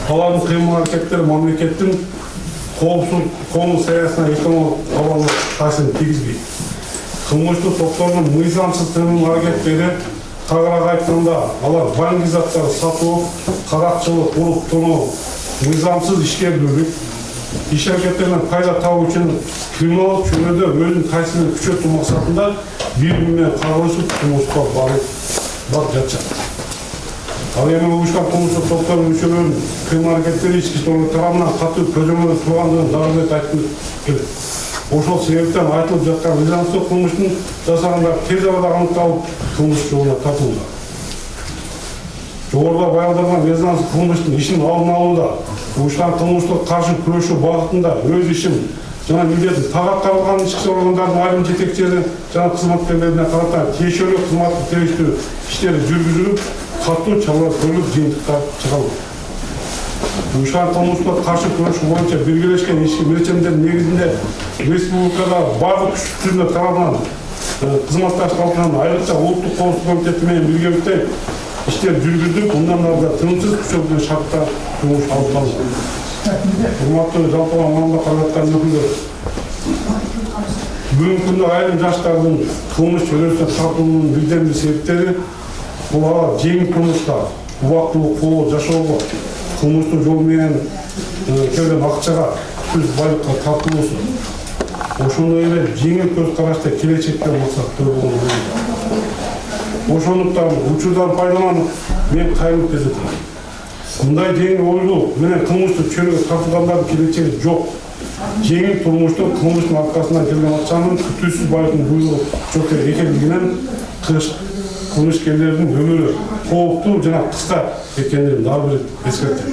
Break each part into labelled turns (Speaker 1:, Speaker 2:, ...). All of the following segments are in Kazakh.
Speaker 1: Алардын кыймыл-аракеттери мамлекеттин коомдук саясатына экономикалык таасирин тийгизбейт. Кылмыштуу топтордун мыйзамсыз кыймыл-аракеттери тагыраак айтканда алар банк заттары сатуу, каракчылык, урук тоноо, мыйзамсыз ишкерлүүлүк, иш аракеттеринен пайда табуу үчүн криминалдык чөйрөдө өзүнүн таасирин күчөтүү максатында бири-бири менен каргылышып кылмышка барып жатышат. Ал эми уюшкан кылмыштык топтордун мүчөлөрүнүн кыймыл-аракеттери ички иштер тарабынан катуу көзөмөлдө тургандыгын дагы бир айтып келет. Ошол себептен айтылып жаткан мыйзамсыз кылмыштын жасагандар тез арада аныкталып, кылмыш жолуна тартылды. Жогоруда баяндалган мыйзамсыз кылмыштын ишин алдын алууда уюшкан кылмышка каршы күрөшүү багытында өз ишин жана милдетин так аткарылган ички органдардын айрым жетекчилери жана кызматкерлерине карата тиешелүү кызматтык териштүү иштери жүргүзүлүп, катуу чаралар көрүлүп, жыйынтыктар чыгарылды. Уюшкан кылмышка каршы күрөшүү боюнча белгилешкен ички милдеттердин негизинде республикада бардык күч түзүмдөр тарабынан кызматташып калган айрыкча улуттук коопсуздук комитети менен биргеликте иштер жүргүзүлүп, мындан ары да тынымсыз күчөтүлгөн шартта кылмыш алып барылды. Урматтуу жалпыга маалымат карап аткан өкүлдөр, бүгүнкү күндө айрым жаштардын кылмыш чөйрөсүнө тартылуунун бирден бир себептери бул алар жеңил кылмыштар, убактылуу кол жашоого, кылмыштуу жол менен келген акчага, түз байлыкка тартылуусу. Ошондой эле жеңил көз карашта келечекке максаттуу болгон. Ошондуктан учурдан пайдаланып, мен кайрылып кетем. Мындай жеңил ойлуу менен кылмыштуу чөйрөгө тартылгандардын келечеги жок. Жеңил турмуштун кылмыштын аркасынан келген акчанын күтүүсүз байлыктын буйругу жок экендигинен кылмышкерлердин өмүрү кооптуу жана кыска экендигин дагы бир эскертем.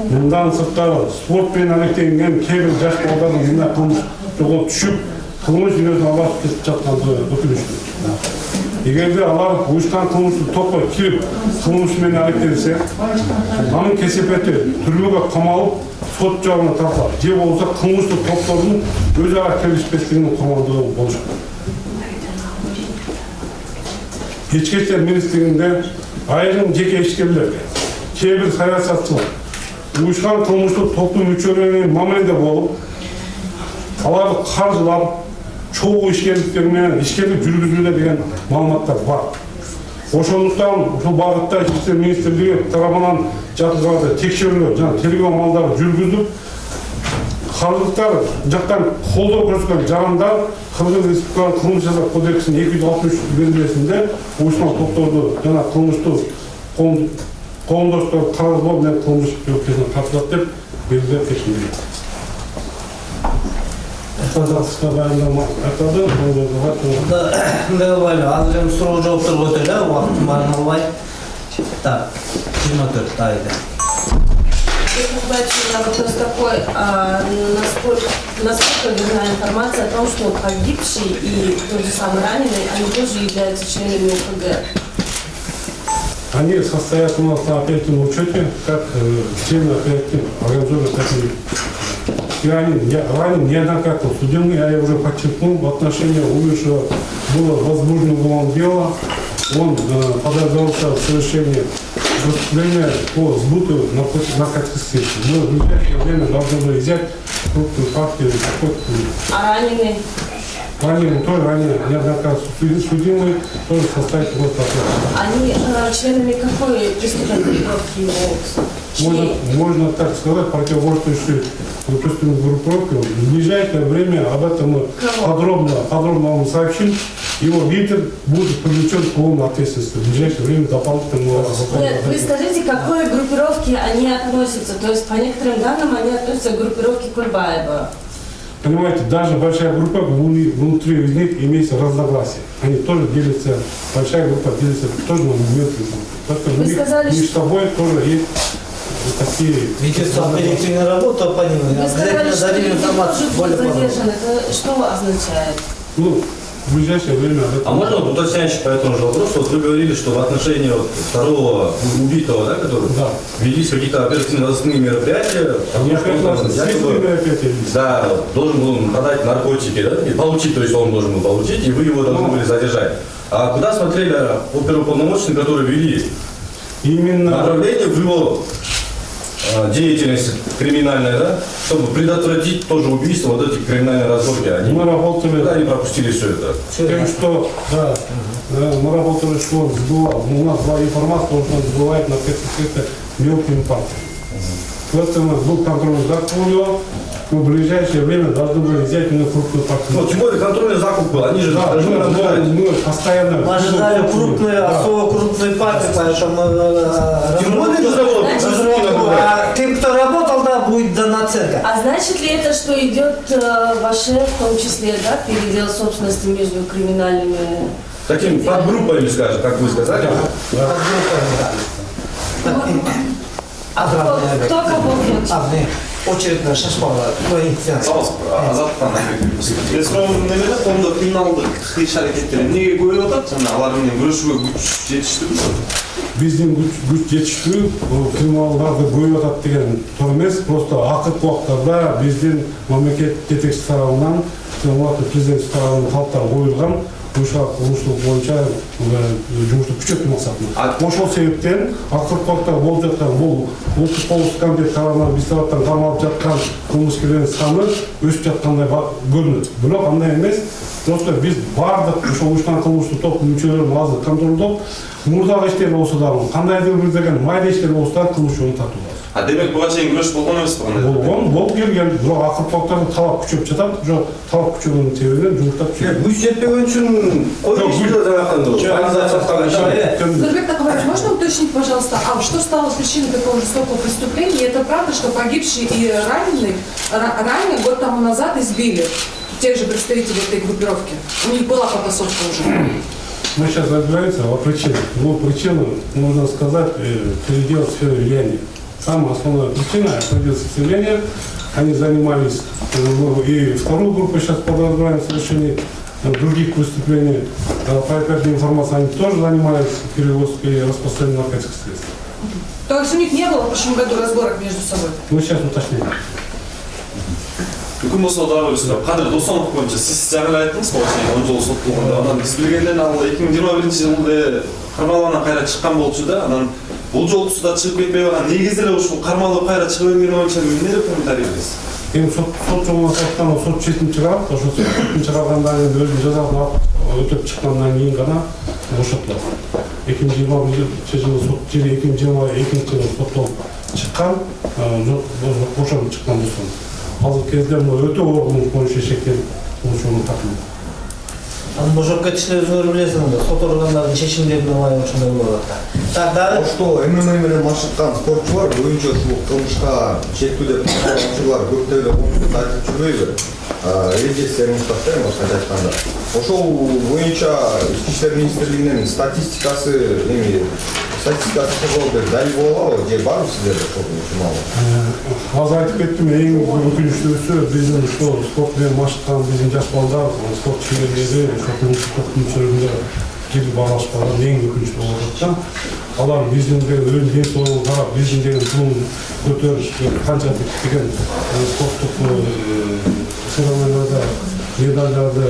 Speaker 1: Мындан сырткары спорт менен алектенген кээ бир жаш балдардын мындай кылмыш жолго түшүп, кылмыш дүйнөсүнө алып кетип жаткандыгы өкүнүчтүү. Эгерде алар уюшкан кылмыштык топко кирип, кылмыш менен алектенсе, анын кесепети түрмөгө камалып, сот жабына тартылат. Же болбосо кылмыштык топтордун өз ара келишпестигинин курмандыгы болушат. Ички иштер министрлигинде айрым жеке ишкерлер, кээ бир саясатчылар уюшкан кылмыштык топтун мүчөлөрүнүн мамиледе болуп, аларды каржылап, чогуу ишкерликтер менен ишкерлик жүргүзүүдө деген маалыматтар бар. Ошондуктан ушул багытта ички иштер министрлиги тарабынан жаткырган текшерүүлөр жана тергөө амалдары жүргүзүлүп, кардыктар жактан колдоо көрсөткөн жарандар Кыргыз Республикасынын кылмыш жаза кодексинин 263 белгилесинде уюшкан топторду жана кылмыштуу коомдоштор каралган менен кылмыш жоопкерчиликке тартылат деп белгилеп кетилген. Кыргызстан баяндама айтады,
Speaker 2: мындай болбойбу, азыр эми суроо жоопторго өтөлү, убакыт баарын албай. Так, 24 айда.
Speaker 3: Вопрос такой, насколько верна информация о том, что погибший и тот же самый раненый, они тоже являются членами ОПГ?
Speaker 1: Они состоят у нас на оперативном учете, как члены оперативной организованной преступности. И они ранее неоднократно судимы, я уже подчеркнул, в отношении умершего было возбуждено уголовное дело, он подозревался в совершении преступления по сбыту наркотических средств. Мы в ближайшее время должны были взять крупную партию наркотиков.
Speaker 3: А раненый?
Speaker 1: Раненый тоже ранее неоднократно судимый, тоже в составе госотряда.
Speaker 3: Они членами какой преступной группировки являются?
Speaker 1: Можно так сказать, противоборствующие преступной группировки. В ближайшее время об этом мы подробно вам сообщим. Его лидер будет привлечен к уголовной ответственности. В ближайшее время дополнительно.
Speaker 3: Нет, вы скажите, к какой группировке они относятся? То есть, по некоторым данным, они относятся к группировке Кульбаева.
Speaker 1: Понимаете, даже большая группа, внутри из них имеется разногласия. Они тоже делятся, большая группа делится тоже на мелкие группы.
Speaker 3: Вы сказали,
Speaker 1: между собой тоже есть такие...
Speaker 2: Ведется оперативная работа по ним.
Speaker 3: Вы сказали, что люди тоже будут задержаны. Это что означает?
Speaker 1: В ближайшее время...
Speaker 4: А можно уточняющий по этому же вопросу? Вот вы говорили, что в отношении второго убитого, да, который велись какие-то оперативно-розыскные мероприятия, да, должен был продать наркотики, да, и получить, то есть он должен был получить, и вы его должны были задержать. А куда смотрели оперуполномоченные, которые вели
Speaker 1: именно
Speaker 4: направление в его деятельность криминальная, да, чтобы предотвратить тоже убийство, вот эти криминальные разборки. Они,
Speaker 1: Мы работали
Speaker 4: куда они пропустили все это?
Speaker 1: тем, что да, мы работали, что у нас была информация, что он сбывает на какие-то мелкие партии. Поэтому был контрольный закуп у него, мы в ближайшее время должны были взять у него крупную партию.
Speaker 4: Ну, тем более контрольный закуп был, они же
Speaker 1: Да,
Speaker 4: должны разбирать.
Speaker 1: мы постоянно...
Speaker 2: Мы ожидали крупные,
Speaker 1: Да.
Speaker 2: особо крупные партии, поэтому
Speaker 4: Тем более разработку.
Speaker 2: а тем, кто работал, да, будет дана оценка.
Speaker 3: А значит ли это, что идет ваше, в том числе, да, передел собственности между криминальными...
Speaker 4: Таким подгруппами, скажем, как вы сказали.
Speaker 3: Кто кого бьет?
Speaker 2: Очередь на шашмала.
Speaker 5: азаттан ресторанның неме қолында криминалдық іс әрекеттер неге көбейіп жатады жаңа алармен күресуге күш жетіштігі
Speaker 1: Биздин күч жетиштүү криминалдарды көбөйүп атат деген туура эмес, просто акыркы убактарда биздин мамлекет жетекчиси тарабынан президент тарабынан талаптар коюлган ушул боюнча жумушту күчөтүү максатында. Ошол себептен акыркы убакта болуп жаткан бул улуттук коопсуздук комитети тарабынан биз тараптан камалып жаткан кылмышкерлердин саны өсүп жаткандай көрүнөт. Бирок андай эмес. Просто биз бардык ошол уюшкан кылмыштык топтун мүчөлөрүн азыр контролдоп, мурдагы иштер болсо дагы, кандайдыр бир деген майда иштер болсо дагы кылмыш жолун тартуулайбыз.
Speaker 5: демек буга чейин күрөш болгон эмес
Speaker 1: Болгон, болуп келген, бирок акыркы убактарда талап күчөп жатат, жок талап күчөгөнүн себебинен жумуштар күчөйт.
Speaker 4: Күч жетпеген үчүн
Speaker 6: Нурбек Такович, можно уточнить, пожалуйста, а что стало причиной такого жестокого преступления? И это правда, что погибший и раненый ранее год тому назад избили тех же представителей этой группировки? У них была потасовка уже.
Speaker 1: Мы сейчас разбираемся о причинах. Ну, причину, можно сказать, передел сферы влияния. Самая основная причина – передел сферы влияния. Они занимались, и вторую группу сейчас подразбираем в совершении других преступлений. По оперативной информации они тоже занимались перевозкой и распространением наркотических средств.
Speaker 6: То есть у них не было в прошлом году разборок между собой?
Speaker 1: Мы сейчас уточним.
Speaker 5: Мүмкін болса да бір сұрақ. Қадір Досанов бойынша сіз жаңа айттыңыз ғой, 10 жыл сотталғанда, анан біз білгенден ал 2021 жылы қармалауына қайра шыққан болчу да, анан бұл жолы да шығып кетпей қалған. Негізі эле ушул кармалып кайра чыгып келген боюнча эмне деп комментарий бересиз?
Speaker 1: Эми сот жолуна саткан сот четин чыгарат, ошо сот чыгаргандан кийин өзүнүн жазасын өтөп чыккандан кийин гана бошотулат. 2021 жылы сот 2022 жылы соттолуп чыккан, бошотуп чыккан болсун. Азыр кезде өтө орган боюнча шектелип болушуну тартылды.
Speaker 2: Анын бошоп кетишин өзүңөр билесиңер да, сот органдардын чечимдеринде ылайык ошондой болуп атат. Так, дагы
Speaker 7: Что ММА менен машыккан спортчулар боюнча ушул кылмышка чектүү деп каралган көптөгө коомдук айтып жүрбөйбү? Регистрин тактайм башкача айтканда. Ошол боюнча Ички иштер министрлигинин статистикасы кызыл далил болобу же барбы сиздерде ошол маалымат?
Speaker 1: Азыр айтып кеттим, эң өкүнүчтүүсү биздин ушул спорт менен машыккан биздин жаш балдар, спорт чеберлери, ошол кылмыштык топтун мүчөлөрүндө жеги баалашпаган эң өкүнүчтүү болуп атат. Алар биздин өзүнүн ден соолугун карап, биздин деген тууын көтөрүш канча деген спорттук сыйламаларда медалдарды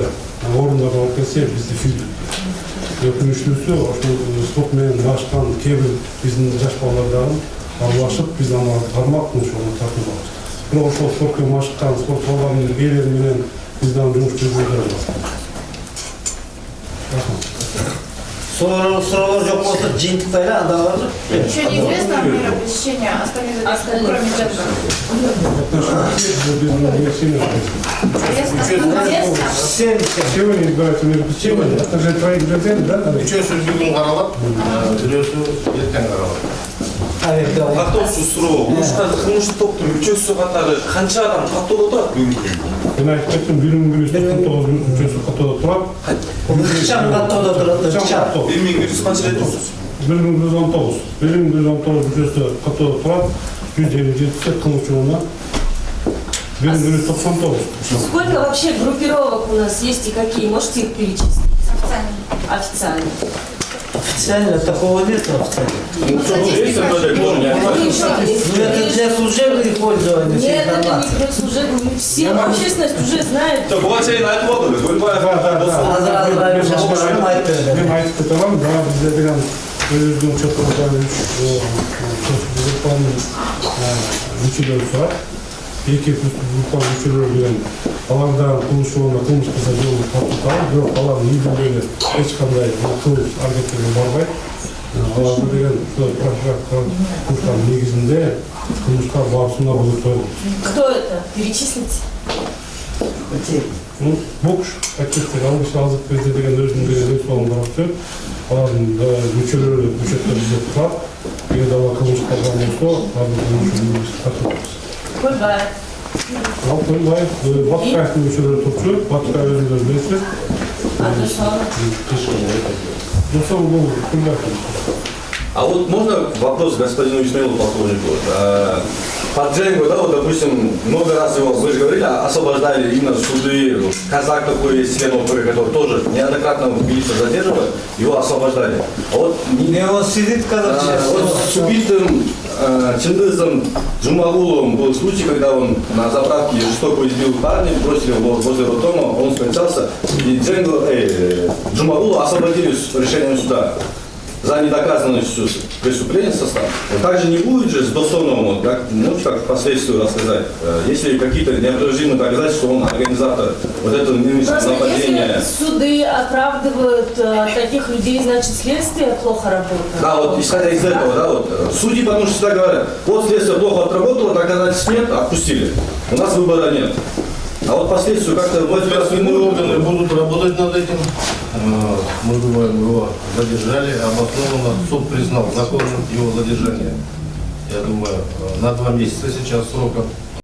Speaker 1: орундарга алып келсе, бизди сүйдүк. Өкүнүчтүүсү ошол спорт менен машыккан кээ бир биздин жаш балдардагы аралашып, биз аны кармак жолуна тартуулабыз. Бирок ошол спорт менен машыккан спорт балдарынын ээлери менен биз дагы жумуш жүргүзөбүз.
Speaker 2: суроолор жок болсо жыйынтыктайлы, анда бар.
Speaker 8: Еще неизвестно мера пресечения остальных задержанных, кроме
Speaker 1: Сегодня избираются между причинами, это же твои граждане, да?
Speaker 9: Үчөөсү бүгүн каралат, бирөөсү эртең каралат.
Speaker 5: Каттоосу суроо, ушул кылмыштык топтун мүчөсү катары канча адам каттоодо турат бүгүнкү күндө?
Speaker 1: Мен айтып кеттим, 1999 мүчөсү каттоодо турат.
Speaker 2: Ыкчам каттоодо турат, ыкчам.
Speaker 5: 1100 канча рет турсуз?
Speaker 1: 1919 мүчөсү каттоодо турат, 157 кылмыш жолуна. 1999.
Speaker 3: Сколько вообще группировок у нас есть и какие? Можете их перечислить? Официально.
Speaker 2: Официально такого нет официально. Это для служебных пользований.
Speaker 3: Нет, это не для служебных. Все общественность уже знает.
Speaker 5: Буга чейин айтып атты, Көлбаев
Speaker 1: Мен айтып кетемін, да, бізде деген өзінің чөптің группаның мүшелері тұрады. Екі группаның мүшелері деген алардан қылмыс жолында қылмыс қыза жолын тартылады, бірақ алардың егіндегі ешқандай қылмыс әрекеттерге бармайды. Аларды деген профилактикалық негізінде қылмысқа барысына бұлықтайды.
Speaker 3: Кто это? Перечислите.
Speaker 1: Бокш, әкеттер, алғыш азық безде деген өзінің деген солын қарап алардың мүшелері бізде тұрады. Егер дала қылмысқа болса, алардың тартылады.
Speaker 3: Кульбаев.
Speaker 1: Ал Көлбаев, Батқаевтың мүшелері тұршы, Батқаев өзіңдер білесіз. Досол бұл Көлбаев.
Speaker 4: А вот можно вопрос господину Исмаилу полковнику? По Дженго, да, вот, допустим, много раз его, вы же говорили, освобождали именно суды, казак такой есть член ОПГ, который тоже неоднократно милицию задерживали, его освобождали. А вот,
Speaker 2: Не он сидит, короче.
Speaker 4: вот с убитым Чингизом Джумагуловым был случай, когда он на заправке жестоко избил парня, бросили его возле роддома, он скончался, и Джумагулова освободили с решением суда за недоказанностью преступления состава. Также не будет же с Досоновым, как, можете как впоследствии рассказать, если какие-то неопровержимые доказательства, что он организатор вот этого нынешнего
Speaker 3: Просто
Speaker 4: нападения.
Speaker 3: если суды оправдывают таких людей, значит следствие плохо работает.
Speaker 4: Да, вот исходя из этого, да, вот судьи, потому что всегда говорят, вот следствие плохо отработало, доказательств нет, отпустили. У нас выбора нет. А вот последствия как-то
Speaker 9: Следственные органы будут работать над этим. Мы думаем, его задержали, обоснованно суд признал законным его задержание. Я думаю, на 2 месяца сейчас срока.